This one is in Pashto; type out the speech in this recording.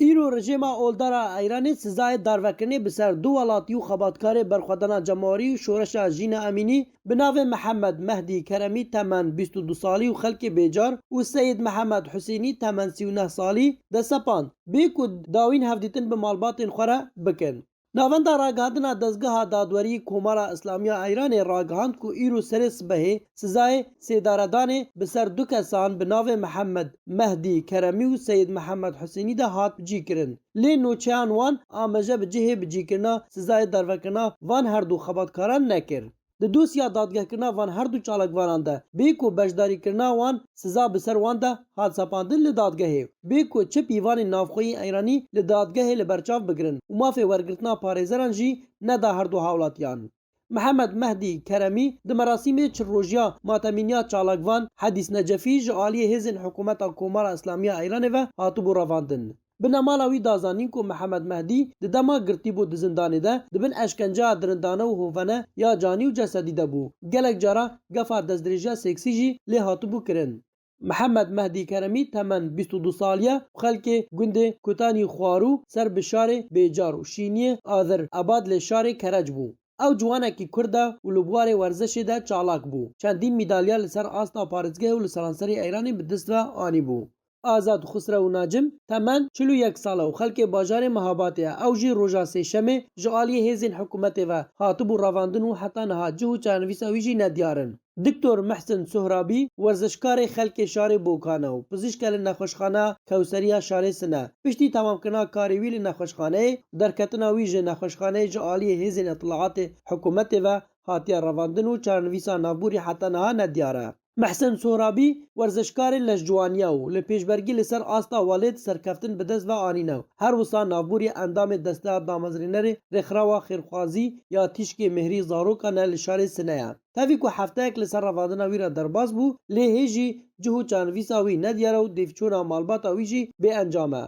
ایرو رژیما اولدارا ایرانی سزای داروکنی بسر دو ولاتی و خباتکاری برخوردنا جمهوری و شورش جین امینی بناو محمد مهدی کرمی تمن 22 سالی و خلق بیجار و سید محمد حسینی تمن 39 سالی ده سپاند بیکو داوین هفدیتن به مالبات خوره بکن. ناوندا راگهاندنا دزگاه دادوری کومارا اسلامیه ایران راگهاند کو ایرو سرس به سزای سیداردان بسر دو کسان به ناو محمد مهدی کرمی و سید محمد حسینی ده هات بجی کرن لی نوچیان وان آمجه بجه بجی کرنا سزای دروکنا وان هر دو خباتکاران نکر. د دوسیا دادگاه کرنا وان هر دو چالکوانان ده بیکو بجداری کرنا وان سزا بسر وان ده هات سپاندن لدادگاهی بیکو چه پیوان نافخوی ایرانی لدادگاهی لبرچاو بگرن و مافی ورگرتنا پارێزەران جی ندا هر دو هاولاتیان. محمد مهدی کرمی د مراسم چروژیا ماتمینیا چالکوان حدیث نجفی جعالی هزن حکومت کومارا اسلامیه ایران و هاتو بو رواندن. بنامالاوی دازانین کو محمد مهدی د دما گرتی بو د زندانه ده دبن اشکنجه درندانه و هوونه یا جانی و جسدی ده بو گلک جارا گفا دزدریجا سکسی جی لی هاتو بو کرن. محمد مهدی کرمی تمن 22 سالیه خلک گنده کوتانی خوارو سر بشار بیجار و شینی آذر آباد لشار کرج بو او جوانکی کرده و لبوار ورزش ده چالاک بو چندین میدالیا لسر آستا پارزگه و لسرانسری ایرانی به دست و آنی بو. آزاد خسرو ناجم تمن 41 ساله و خلک باجار مهاباته او جی روژا سیشمه جعالی هزین حکومت و هاتبو رواندن و حتی نهاجه و چانویساوی جی ندیارن. دکتر محسن سهرابی ورزشکار خلک شار بوکانه و پزشکل نخوشخانه کوسریا شار سنه پشتی تمام کنا کاریویل نخوشخانه درکتنا ویژه نخوشخانه جعالی هزین اطلاعات حکومت و هاتیا رواندن و چانویسا نابوری حتی نها ندیاره. محسن سهرابی ورزشکار لجوانیا و لپیشبرگی لسر آستا والد سرکفتن به دست و آنینو هر وسا نابوری اندام دسته دامزرینر رخراوا خیرخوازی یا تیشک مهری زاروکا نل شار سنه تاوی کو هفته اک لسر روادنا ویرا درباز بو لیهجی جهو چانویسا وی ندیارو دیفچونا مالباتا ویجی به انجامه.